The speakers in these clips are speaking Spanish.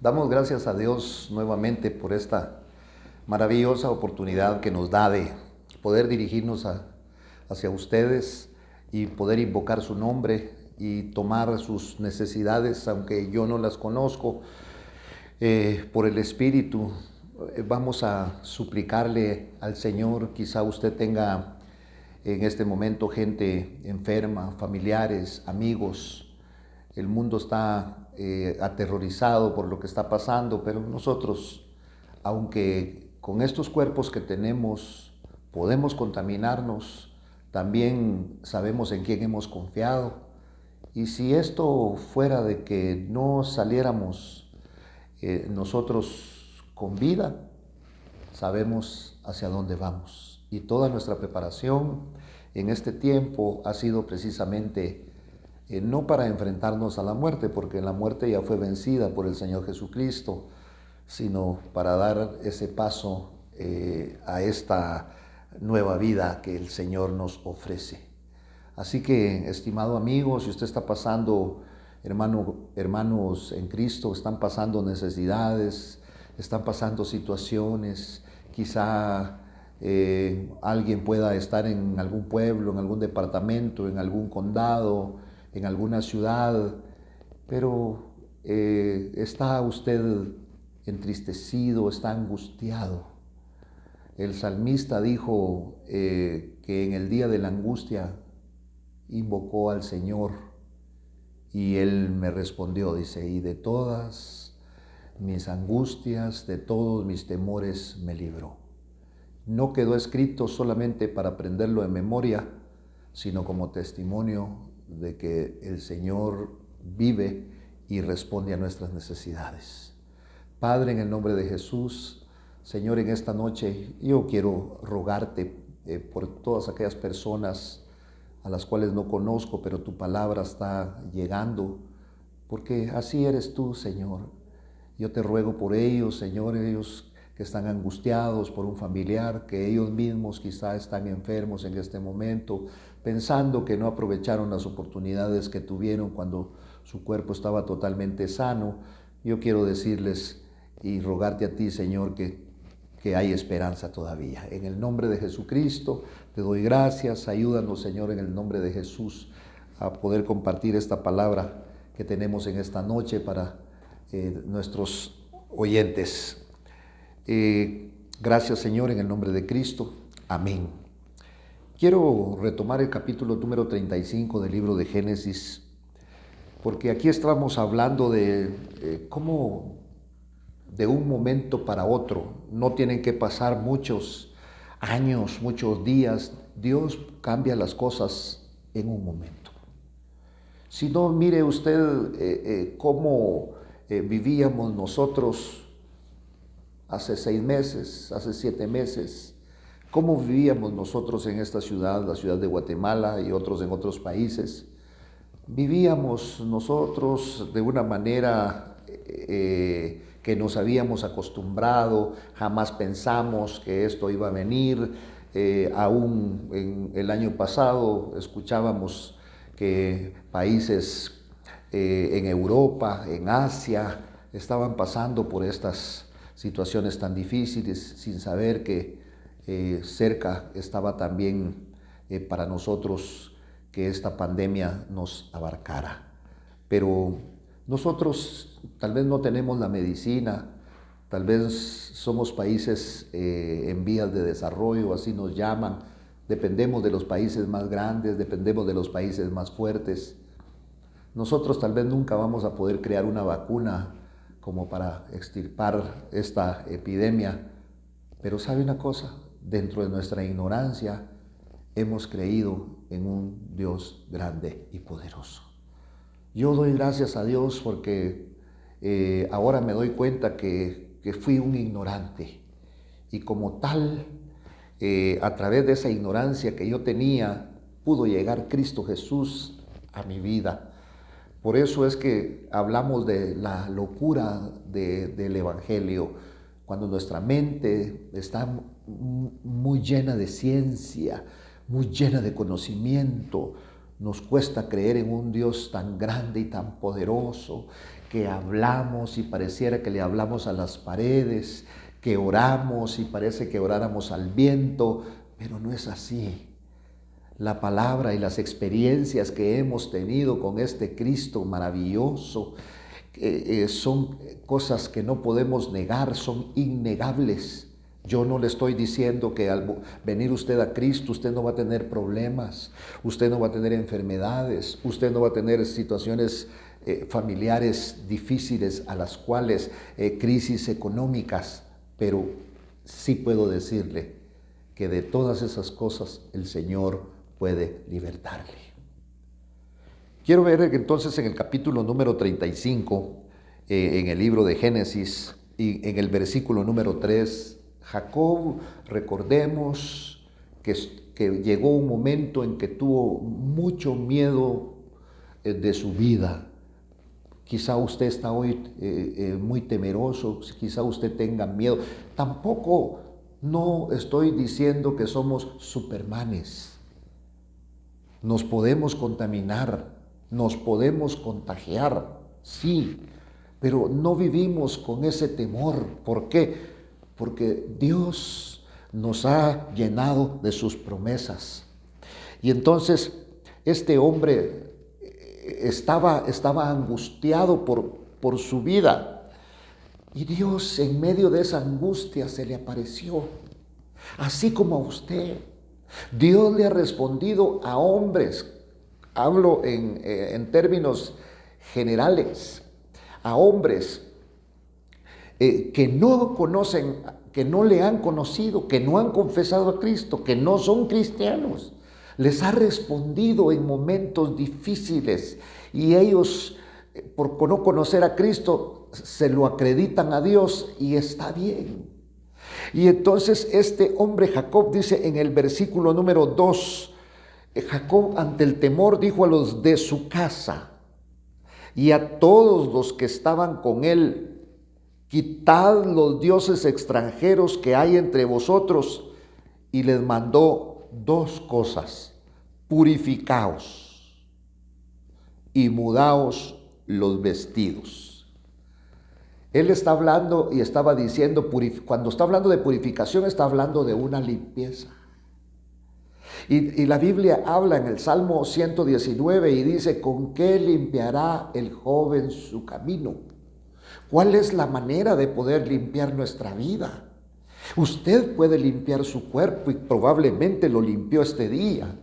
Damos gracias a Dios nuevamente por esta maravillosa oportunidad que nos da de poder dirigirnos hacia ustedes y poder invocar su nombre y tomar sus necesidades, aunque yo no las conozco, por el Espíritu. Vamos a suplicarle al Señor. Quizá usted tenga en este momento gente enferma, familiares, amigos. El mundo está aterrorizado por lo que está pasando, pero nosotros, aunque con estos cuerpos que tenemos podemos contaminarnos, también sabemos en quién hemos confiado. Y si esto fuera de que no saliéramos nosotros con vida, sabemos hacia dónde vamos. Y toda nuestra preparación en este tiempo ha sido precisamente no para enfrentarnos a la muerte, porque la muerte ya fue vencida por el Señor Jesucristo, sino para dar ese paso a esta nueva vida que el Señor nos ofrece. Así que, estimado amigo, si usted está pasando, hermanos en Cristo, están pasando necesidades, están pasando situaciones, quizá alguien pueda estar en algún pueblo, en algún departamento, en algún condado, en alguna ciudad, pero está usted entristecido, está angustiado. El salmista dijo que en el día de la angustia invocó al Señor y Él me respondió, dice, y de todas mis angustias, de todos mis temores me libró. No quedó escrito solamente para aprenderlo de memoria, sino como testimonio de que el Señor vive y responde a nuestras necesidades. Padre, en el nombre de Jesús, Señor, en esta noche yo quiero rogarte por todas aquellas personas a las cuales no conozco, pero tu palabra está llegando, porque así eres tú, Señor. Yo te ruego por ellos, Señor, ellos que están angustiados por un familiar, que ellos mismos quizá están enfermos en este momento, pensando que no aprovecharon las oportunidades que tuvieron cuando su cuerpo estaba totalmente sano. Yo quiero decirles y rogarte a ti, Señor, que hay esperanza todavía. En el nombre de Jesucristo te doy gracias. Ayúdanos, Señor, en el nombre de Jesús a poder compartir esta palabra que tenemos en esta noche para nuestros oyentes. Gracias, Señor, en el nombre de Cristo. Amén. Quiero retomar el capítulo número 35 del libro de Génesis, porque aquí estamos hablando de cómo de un momento para otro, no tienen que pasar muchos años, muchos días, Dios cambia las cosas en un momento. Si no, mire usted cómo vivíamos nosotros hace 6 meses, hace 7 meses, cómo vivíamos nosotros en esta ciudad, la ciudad de Guatemala y otros en otros países. Vivíamos nosotros de una manera que nos habíamos acostumbrado, jamás pensamos que esto iba a venir. Aún en el año pasado escuchábamos que países en Europa, en Asia, estaban pasando por estas situaciones tan difíciles sin saber que cerca estaba también para nosotros que esta pandemia nos abarcara. Pero nosotros tal vez no tenemos la medicina, tal vez somos países en vías de desarrollo, así nos llaman, dependemos de los países más grandes, dependemos de los países más fuertes. Nosotros tal vez nunca vamos a poder crear una vacuna como para extirpar esta epidemia, pero ¿sabe una cosa? Dentro de nuestra ignorancia hemos creído en un Dios grande y poderoso. Yo doy gracias a Dios porque ahora me doy cuenta que fui un ignorante y como tal, a través de esa ignorancia que yo tenía, pudo llegar Cristo Jesús a mi vida. Por eso es que hablamos de la locura del Evangelio, cuando nuestra mente está muy llena de ciencia, muy llena de conocimiento, nos cuesta creer en un Dios tan grande y tan poderoso, que hablamos y pareciera que le hablamos a las paredes, que oramos y parece que oráramos al viento, pero no es así. La palabra y las experiencias que hemos tenido con este Cristo maravilloso son cosas que no podemos negar, son innegables. Yo no le estoy diciendo que al venir usted a Cristo usted no va a tener problemas, usted no va a tener enfermedades, usted no va a tener situaciones familiares difíciles a las cuales crisis económicas, pero sí puedo decirle que de todas esas cosas el Señor puede libertarle. Quiero ver entonces en el capítulo número 35, en el libro de Génesis, y en el versículo número 3, Jacob, recordemos que llegó un momento en que tuvo mucho miedo de su vida. Quizá usted está hoy muy temeroso, quizá usted tenga miedo. Tampoco no estoy diciendo que somos supermanes. Nos podemos contaminar, nos podemos contagiar, sí, pero no vivimos con ese temor. ¿Por qué? Porque Dios nos ha llenado de sus promesas. Y entonces este hombre estaba angustiado por su vida. Y Dios en medio de esa angustia se le apareció, así como a usted. Dios le ha respondido a hombres, hablo en términos generales, a hombres que no conocen, que no le han conocido, que no han confesado a Cristo, que no son cristianos. Les ha respondido en momentos difíciles y ellos, por no conocer a Cristo, se lo acreditan a Dios y está bien. Y entonces este hombre Jacob dice en el versículo número 2, Jacob ante el temor dijo a los de su casa y a todos los que estaban con él: quitad los dioses extranjeros que hay entre vosotros. Y les mandó dos cosas: purificaos y mudaos los vestidos. Él está hablando y estaba diciendo, cuando está hablando de purificación, está hablando de una limpieza. Y la Biblia habla en el Salmo 119 y dice: ¿con qué limpiará el joven su camino? ¿Cuál es la manera de poder limpiar nuestra vida? Usted puede limpiar su cuerpo y probablemente lo limpió este día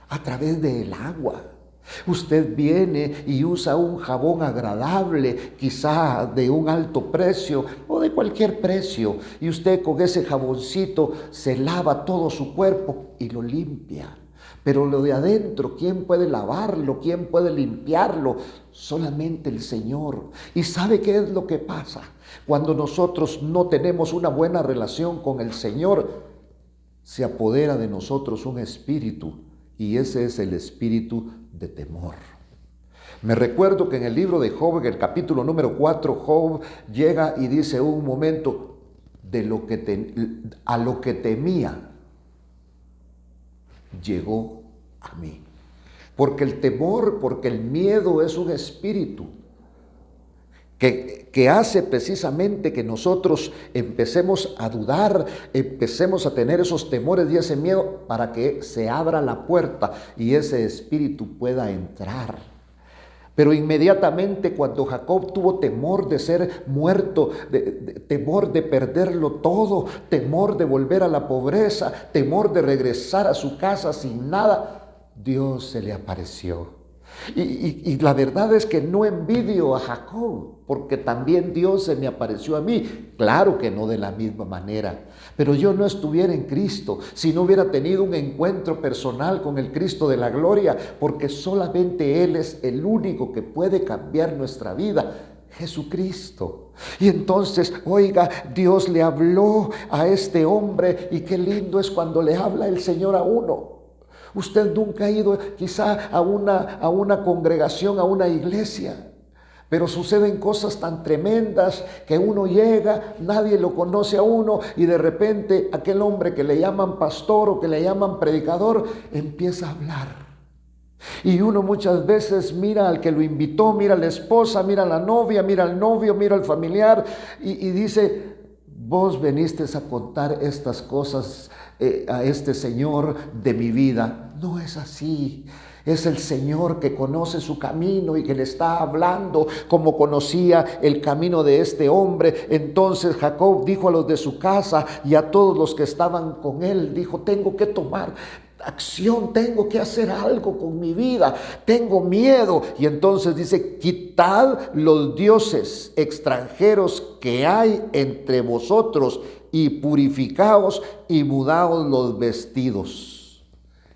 a través del agua. Usted viene y usa un jabón agradable, quizá de un alto precio o de cualquier precio, y usted con ese jaboncito se lava todo su cuerpo y lo limpia. Pero lo de adentro, ¿quién puede lavarlo? ¿Quién puede limpiarlo? Solamente el Señor. ¿Y sabe qué es lo que pasa? Cuando nosotros no tenemos una buena relación con el Señor, se apodera de nosotros un espíritu, y ese es el espíritu de temor. Me recuerdo que en el libro de Job, en el capítulo número 4, Job llega y dice un momento: a lo que temía llegó a mí. Porque el temor, porque el miedo es un espíritu que hace precisamente que nosotros empecemos a dudar, empecemos a tener esos temores y ese miedo, para que se abra la puerta y ese espíritu pueda entrar. Pero inmediatamente cuando Jacob tuvo temor de ser muerto, temor de perderlo todo, temor de volver a la pobreza, temor de regresar a su casa sin nada, Dios se le apareció. Y la verdad es que no envidio a Jacob, porque también Dios se me apareció a mí. Claro que no de la misma manera, pero yo no estuviera en Cristo si no hubiera tenido un encuentro personal con el Cristo de la gloria, porque solamente Él es el único que puede cambiar nuestra vida, Jesucristo. Y entonces, oiga, Dios le habló a este hombre, y qué lindo es cuando le habla el Señor a uno. Usted nunca ha ido quizá a una congregación, a una iglesia, pero suceden cosas tan tremendas que uno llega, nadie lo conoce a uno, y de repente aquel hombre que le llaman pastor o que le llaman predicador empieza a hablar. Y uno muchas veces mira al que lo invitó, mira a la esposa, mira a la novia, mira al novio, mira al familiar y dice, vos veniste a contar estas cosas a este Señor de mi vida. No es así. Es el Señor que conoce su camino y que le está hablando como conocía el camino de este hombre. Entonces Jacob dijo a los de su casa y a todos los que estaban con él, dijo, tengo que tomar acción, tengo que hacer algo con mi vida, tengo miedo. Y entonces dice, quitad los dioses extranjeros que hay entre vosotros y purificaos y mudaos los vestidos.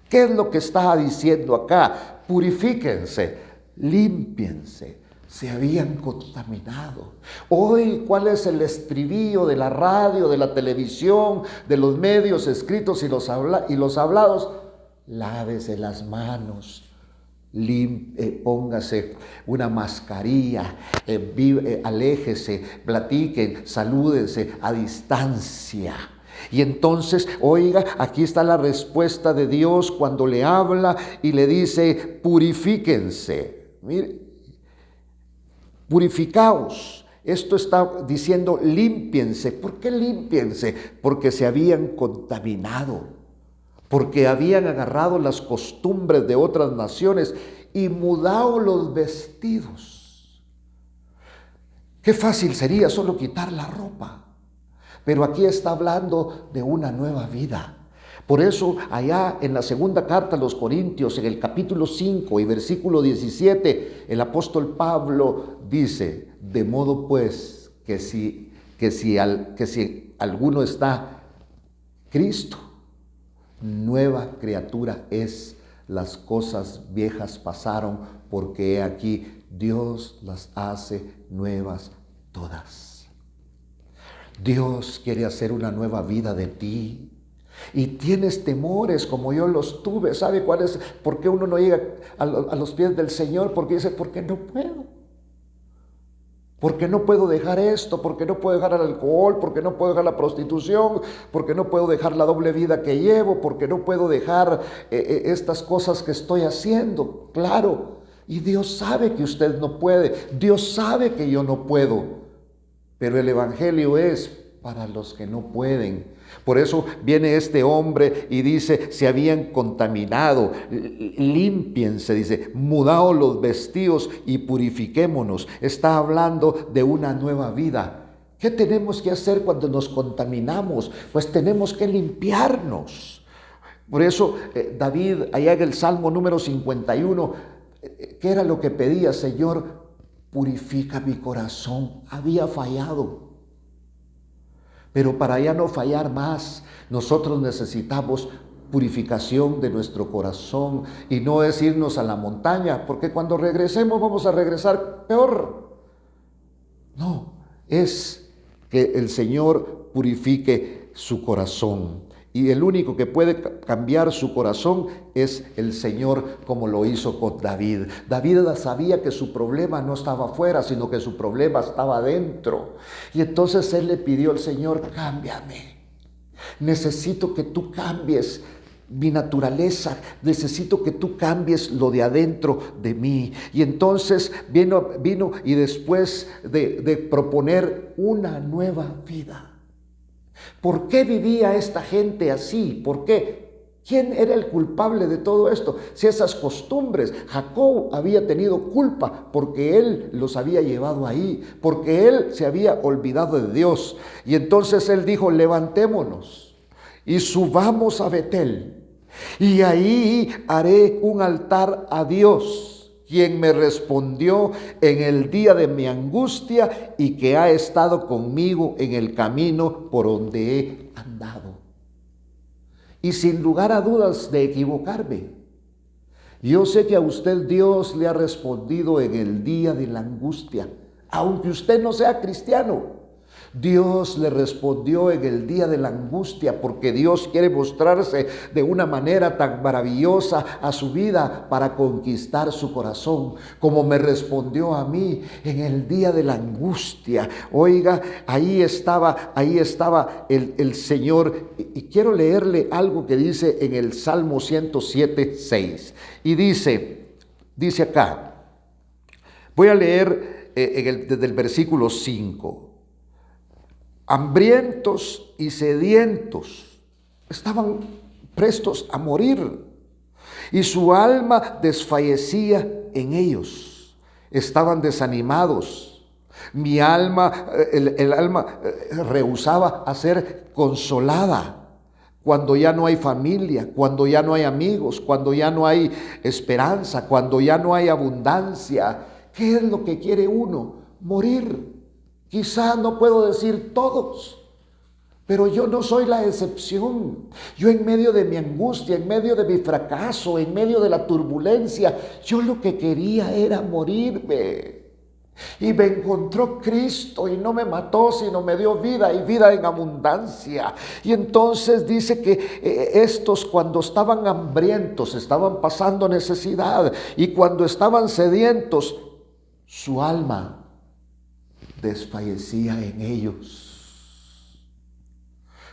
¿Qué es lo que está diciendo acá? Purifíquense, límpiense. Se habían contaminado. Hoy, ¿cuál es el estribillo de la radio, de la televisión, de los medios escritos y los hablados? Lávese las manos, póngase una mascarilla, aléjese, platiquen, salúdense a distancia. Y entonces, oiga, aquí está la respuesta de Dios cuando le habla y le dice, purifíquense. Mire, purificaos. Esto está diciendo límpiense. ¿Por qué límpiense? Porque se habían contaminado, porque habían agarrado las costumbres de otras naciones y mudado los vestidos. Qué fácil sería solo quitar la ropa. Pero aquí está hablando de una nueva vida. Por eso allá en la segunda carta a los Corintios, en el capítulo 5 y versículo 17, el apóstol Pablo dice, de modo pues que si alguno está Cristo, nueva criatura es, las cosas viejas pasaron, porque he aquí Dios las hace nuevas todas. Dios quiere hacer una nueva vida de ti. Y tienes temores como yo los tuve. ¿Sabe cuál es? ¿Por qué uno no llega a los pies del Señor? Porque dice, porque no puedo. Porque no puedo dejar esto, porque no puedo dejar el alcohol, porque no puedo dejar la prostitución, porque no puedo dejar la doble vida que llevo, porque no puedo dejar estas cosas que estoy haciendo. Claro, y Dios sabe que usted no puede. Dios sabe que yo no puedo. Pero el evangelio es para los que no pueden. Por eso viene este hombre y dice, se habían contaminado, límpiense, dice, mudaos los vestidos y purifiquémonos. Está hablando de una nueva vida. ¿Qué tenemos que hacer cuando nos contaminamos? Pues tenemos que limpiarnos. Por eso David, allá en el Salmo número 51, ¿qué era lo que pedía? Señor, purifica mi corazón. Había fallado. Pero para ya no fallar más, nosotros necesitamos purificación de nuestro corazón. Y no es irnos a la montaña, porque cuando regresemos vamos a regresar peor. No, es que el Señor purifique su corazón. Y el único que puede cambiar su corazón es el Señor, como lo hizo con David. David sabía que su problema no estaba afuera, sino que su problema estaba adentro. Y entonces él le pidió al Señor, cámbiame. Necesito que tú cambies mi naturaleza, necesito que tú cambies lo de adentro de mí. Y entonces vino y después de proponer una nueva vida. ¿Por qué vivía esta gente así? ¿Por qué? ¿Quién era el culpable de todo esto? Si esas costumbres, Jacob había tenido culpa porque él los había llevado ahí, porque él se había olvidado de Dios. Y entonces él dijo, levantémonos y subamos a Betel, y ahí haré un altar a Dios, quien me respondió en el día de mi angustia y que ha estado conmigo en el camino por donde he andado. Y sin lugar a dudas de equivocarme, yo sé que a usted Dios le ha respondido en el día de la angustia, aunque usted no sea cristiano. Dios le respondió en el día de la angustia, porque Dios quiere mostrarse de una manera tan maravillosa a su vida para conquistar su corazón, como me respondió a mí en el día de la angustia. Oiga, ahí estaba el Señor. Y quiero leerle algo que dice en el Salmo 107:6. Y dice, Dice acá, voy a leer desde el versículo 5. Hambrientos y sedientos, estaban prestos a morir, y su alma desfallecía en ellos. Estaban desanimados. Mi alma, el alma rehusaba a ser consolada. Cuando ya no hay familia, cuando ya no hay amigos, cuando ya no hay esperanza, cuando ya no hay abundancia, ¿qué es lo que quiere uno? Morir. Quizá no puedo decir todos, pero yo no soy la excepción. Yo en medio de mi angustia, en medio de mi fracaso, en medio de la turbulencia, yo lo que quería era morirme. Y me encontró Cristo y no me mató, sino me dio vida y vida en abundancia. Y entonces dice que estos, cuando estaban hambrientos, estaban pasando necesidad, y cuando estaban sedientos, su alma desfallecía en ellos.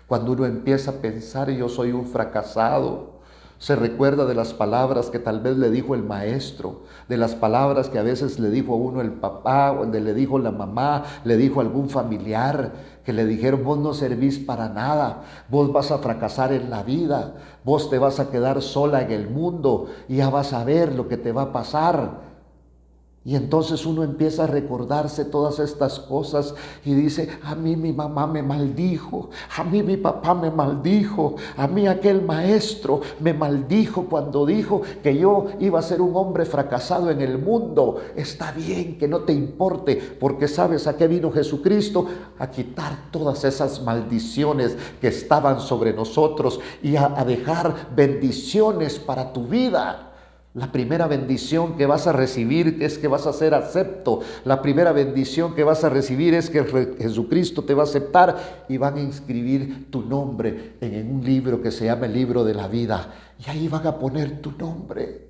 Cuando uno empieza a pensar, yo soy un fracasado, se recuerda de las palabras que tal vez le dijo el maestro, de las palabras que a veces le dijo a uno el papá, o le dijo la mamá, le dijo algún familiar, que le dijeron: vos no servís para nada, vos vas a fracasar en la vida, vos te vas a quedar sola en el mundo y ya vas a ver lo que te va a pasar. Y entonces uno empieza a recordarse todas estas cosas y dice: a mí mi mamá me maldijo, a mí mi papá me maldijo, a mí aquel maestro me maldijo cuando dijo que yo iba a ser un hombre fracasado en el mundo. Está bien que no te importe, porque sabes a qué vino Jesucristo: a quitar todas esas maldiciones que estaban sobre nosotros y a dejar bendiciones para tu vida. La primera bendición que vas a recibir es que vas a ser acepto. La primera bendición que vas a recibir es que Jesucristo te va a aceptar y van a inscribir tu nombre en un libro que se llama el libro de la vida. Y ahí van a poner tu nombre.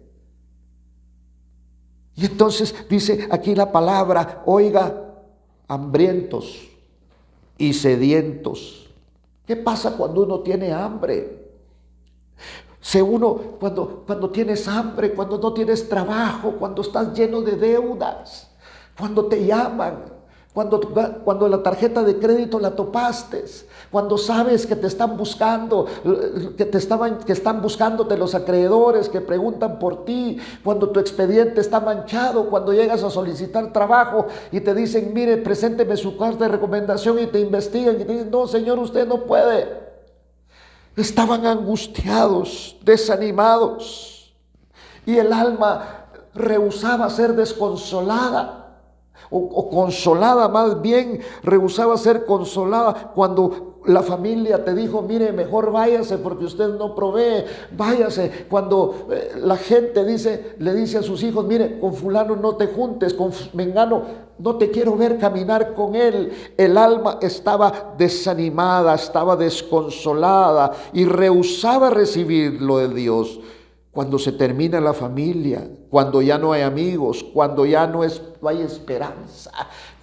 Y entonces dice aquí la palabra, oiga, hambrientos y sedientos. ¿Qué pasa cuando uno tiene hambre? Cuando tienes hambre, cuando no tienes trabajo, cuando estás lleno de deudas, cuando te llaman, cuando la tarjeta de crédito la topaste, cuando sabes que te están buscando, que están buscándote los acreedores, que preguntan por ti, cuando tu expediente está manchado, cuando llegas a solicitar trabajo y te dicen: mire, presénteme su carta de recomendación, y te investigan y te dicen: no, señor, usted no puede. Estaban angustiados, desanimados, y el alma rehusaba ser desconsolada, o consolada más bien, rehusaba ser consolada cuando la familia te dijo: mire, mejor váyase porque usted no provee, váyase. Cuando la gente le dice a sus hijos: mire, con fulano no te juntes, con mengano no te quiero ver caminar con él. El alma estaba desanimada, estaba desconsolada y rehusaba recibir lo de Dios. Cuando se termina la familia, cuando ya no hay amigos, cuando ya no hay esperanza,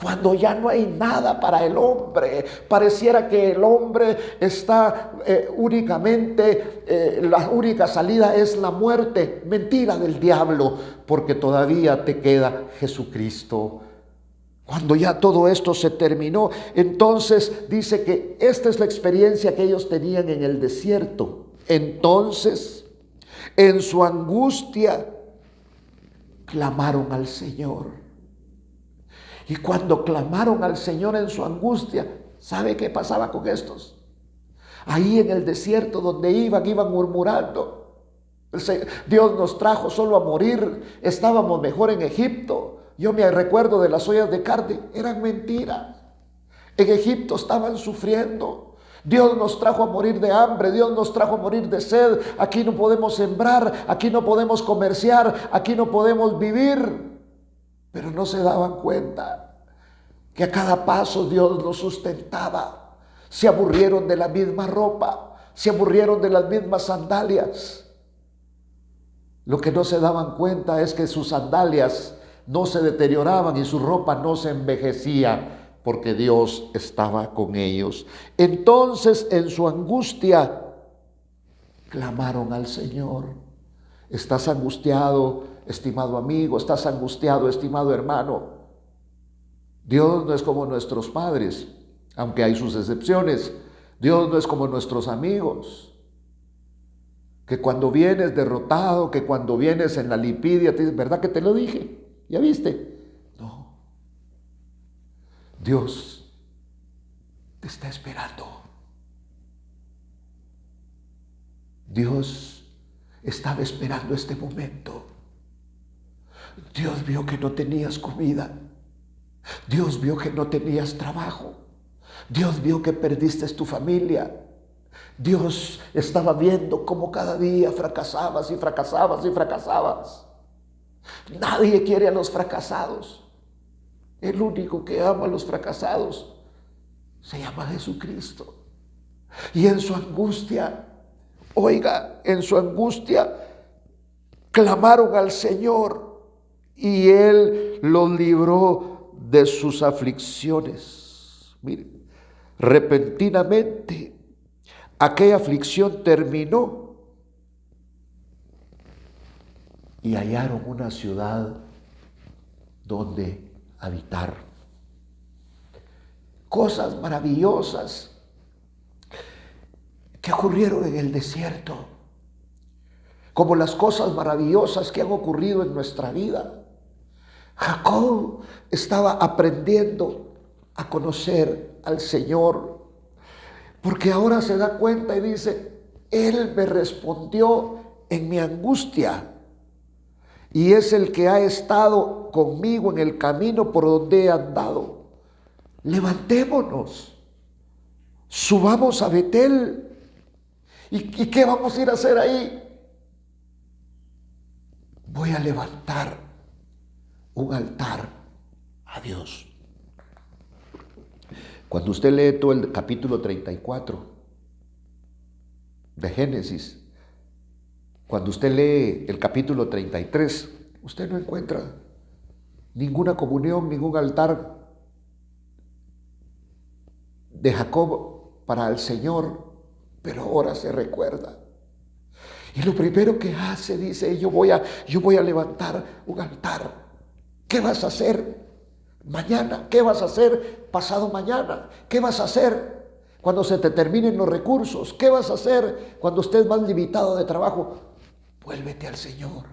cuando ya no hay nada para el hombre, pareciera que el hombre está únicamente, la única salida es la muerte. Mentira del diablo, porque todavía te queda Jesucristo. Cuando ya todo esto se terminó, entonces dice que esta es la experiencia que ellos tenían en el desierto. Entonces, en su angustia, clamaron al Señor. Y cuando clamaron al Señor en su angustia, ¿sabe qué pasaba con estos? Ahí en el desierto donde iban murmurando: Dios nos trajo solo a morir, estábamos mejor en Egipto. Yo me recuerdo de las ollas de carne, eran mentiras. En Egipto estaban sufriendo. Dios nos trajo a morir de hambre, Dios nos trajo a morir de sed. Aquí no podemos sembrar, aquí no podemos comerciar, aquí no podemos vivir. Pero no se daban cuenta que a cada paso Dios los sustentaba. Se aburrieron de la misma ropa, se aburrieron de las mismas sandalias. Lo que no se daban cuenta es que sus sandalias no se deterioraban y su ropa no se envejecía, porque Dios estaba con ellos. Entonces, en su angustia, clamaron al Señor. ¿Estás angustiado estimado amigo, estás angustiado, estimado hermano. Dios no es como nuestros padres, aunque hay sus excepciones. Dios no es como nuestros amigos, que cuando vienes derrotado, que cuando vienes en la lipidia, te dicen, ¿verdad que te lo dije? ¿Ya viste? No. Dios te está esperando. Dios estaba esperando este momento. Dios vio que no tenías comida. Dios vio que no tenías trabajo. Dios vio que perdiste tu familia. Dios estaba viendo cómo cada día fracasabas y fracasabas y fracasabas. Nadie quiere a los fracasados. El único que ama a los fracasados se llama Jesucristo. Y en su angustia, oiga, en su angustia clamaron al Señor y Él los libró de sus aflicciones. Miren, repentinamente aquella aflicción terminó y hallaron una ciudad donde habitar. Cosas maravillosas que ocurrieron en el desierto, como las cosas maravillosas que han ocurrido en nuestra vida. Jacob estaba aprendiendo a conocer al Señor, porque ahora se da cuenta y dice, Él me respondió en mi angustia y es el que ha estado conmigo en el camino por donde he andado. Levantémonos, subamos a Betel. ¿Y qué vamos a ir a hacer ahí? Voy a levantar un altar a Dios. Cuando usted lee todo el capítulo 34 de Génesis, cuando usted lee el capítulo 33, usted no encuentra ninguna comunión, ningún altar de Jacob para el Señor, pero ahora se recuerda. Y lo primero que hace, dice, yo voy a levantar un altar. ¿Qué vas a hacer mañana? ¿Qué vas a hacer pasado mañana? ¿Qué vas a hacer cuando se te terminen los recursos? ¿Qué vas a hacer cuando estés más limitado de trabajo? Vuélvete al Señor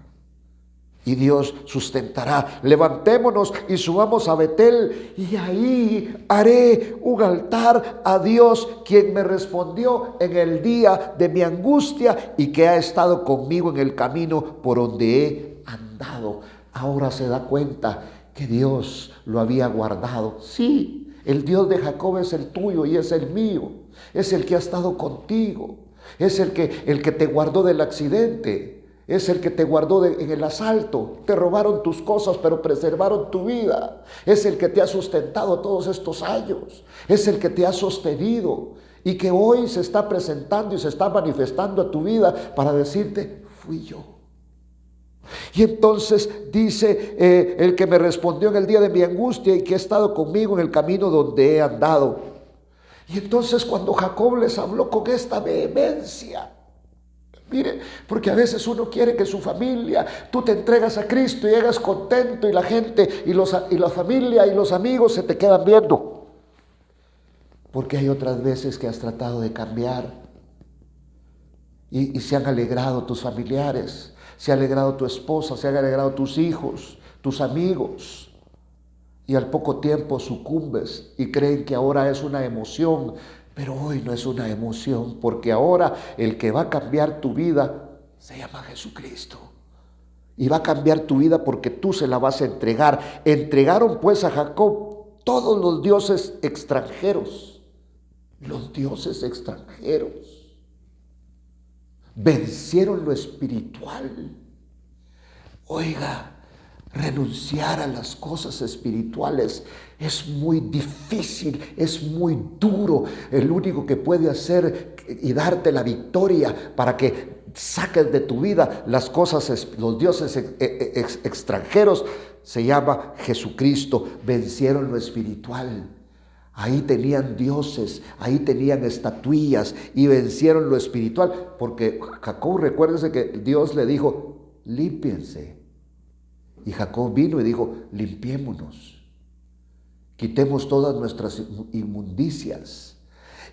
y Dios sustentará. Levantémonos y subamos a Betel y ahí haré un altar a Dios, quien me respondió en el día de mi angustia y que ha estado conmigo en el camino por donde he andado. Ahora se da cuenta que Dios lo había guardado. Sí, el Dios de Jacob es el tuyo y es el mío. Es el que ha estado contigo. Es el que te guardó del accidente. Es el que te guardó en el asalto. Te robaron tus cosas, pero preservaron tu vida. Es el que te ha sustentado todos estos años. Es el que te ha sostenido y que hoy se está presentando y se está manifestando a tu vida para decirte, fui yo. Y entonces dice, el que me respondió en el día de mi angustia y que ha estado conmigo en el camino donde he andado. Y entonces cuando Jacob les habló con esta vehemencia, mire, porque a veces uno quiere que su familia, tú te entregas a Cristo y llegas contento y la gente y la familia y los amigos se te quedan viendo. Porque hay otras veces que has tratado de cambiar y se han alegrado tus familiares, se ha alegrado tu esposa, se han alegrado tus hijos, tus amigos. Y al poco tiempo sucumbes y creen que ahora es una emoción. Pero hoy no es una emoción, porque ahora el que va a cambiar tu vida se llama Jesucristo. Y va a cambiar tu vida porque tú se la vas a entregar. Entregaron pues a Jacob todos los dioses extranjeros. Los dioses extranjeros. Vencieron lo espiritual. Oiga, renunciar a las cosas espirituales es muy difícil, es muy duro. El único que puede hacer y darte la victoria para que saques de tu vida las cosas, los dioses extranjeros, se llama Jesucristo. Vencieron lo espiritual. Ahí tenían dioses, ahí tenían estatuillas y vencieron lo espiritual. Porque Jacob, recuérdese que Dios le dijo, límpiense. Y Jacob vino y dijo, limpiémonos, quitemos todas nuestras inmundicias.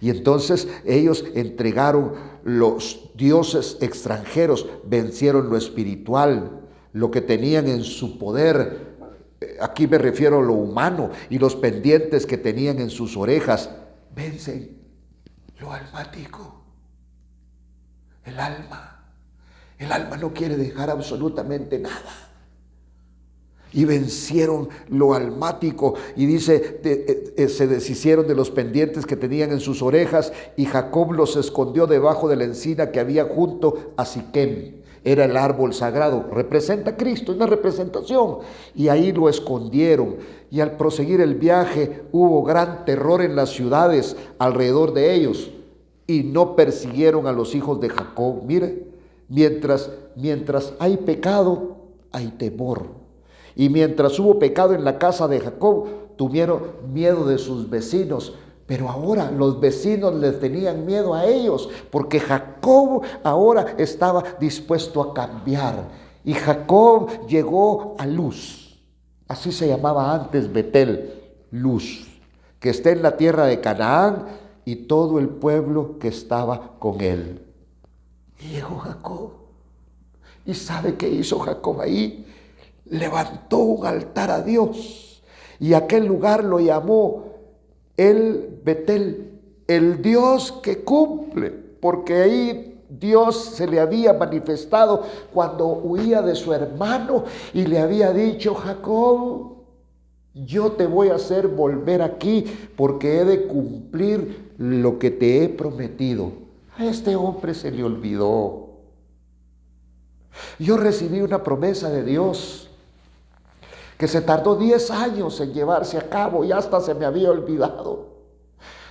Y entonces ellos entregaron los dioses extranjeros, vencieron lo espiritual, lo que tenían en su poder. Aquí me refiero a lo humano y los pendientes que tenían en sus orejas. Vencen lo almático, el alma. El alma no quiere dejar absolutamente nada. Y vencieron lo almático. Y dice, se deshicieron de los pendientes que tenían en sus orejas. Y Jacob los escondió debajo de la encina que había junto a Siquem. Era el árbol sagrado. Representa a Cristo, es una representación. Y ahí lo escondieron. Y al proseguir el viaje hubo gran terror en las ciudades alrededor de ellos. Y no persiguieron a los hijos de Jacob. Mire, mientras hay pecado, hay temor. Y mientras hubo pecado en la casa de Jacob, tuvieron miedo de sus vecinos. Pero ahora los vecinos les tenían miedo a ellos, porque Jacob ahora estaba dispuesto a cambiar. Y Jacob llegó a Luz. Así se llamaba antes Betel, Luz, que está en la tierra de Canaán, y todo el pueblo que estaba con él. Y llegó Jacob. ¿Y sabe qué hizo Jacob ahí? Levantó un altar a Dios y aquel lugar lo llamó el Betel, el Dios que cumple, porque ahí Dios se le había manifestado cuando huía de su hermano y le había dicho: Jacob, yo te voy a hacer volver aquí porque he de cumplir lo que te he prometido. A este hombre se le olvidó. Yo recibí una promesa de Dios que se tardó 10 años en llevarse a cabo y hasta se me había olvidado.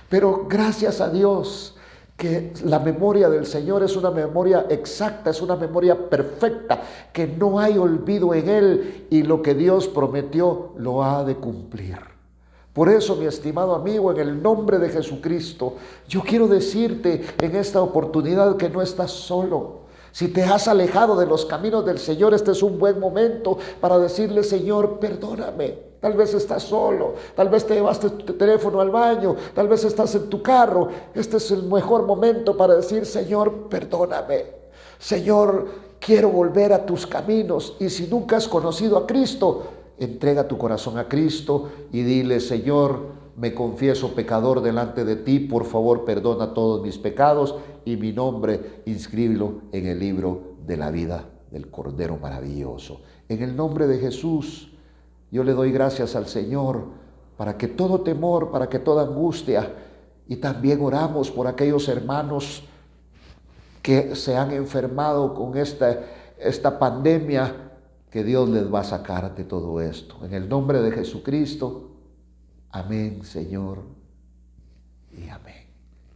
Pero gracias a Dios que la memoria del Señor es una memoria exacta, es una memoria perfecta, que no hay olvido en Él y lo que Dios prometió lo ha de cumplir. Por eso, mi estimado amigo, en el nombre de Jesucristo, yo quiero decirte en esta oportunidad que no estás solo. Si te has alejado de los caminos del Señor, este es un buen momento para decirle: Señor, perdóname. Tal vez estás solo, tal vez te llevaste tu teléfono al baño, tal vez estás en tu carro. Este es el mejor momento para decir: Señor, perdóname. Señor, quiero volver a tus caminos. Y si nunca has conocido a Cristo, entrega tu corazón a Cristo y dile: Señor, me confieso pecador delante de ti, por favor perdona todos mis pecados y mi nombre inscríbelo en el libro de la vida del Cordero maravilloso. En el nombre de Jesús, yo le doy gracias al Señor para que todo temor, para que toda angustia, y también oramos por aquellos hermanos que se han enfermado con esta pandemia, que Dios les va a sacar de todo esto. En el nombre de Jesucristo. Amén, Señor, y amén.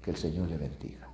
Que el Señor le bendiga.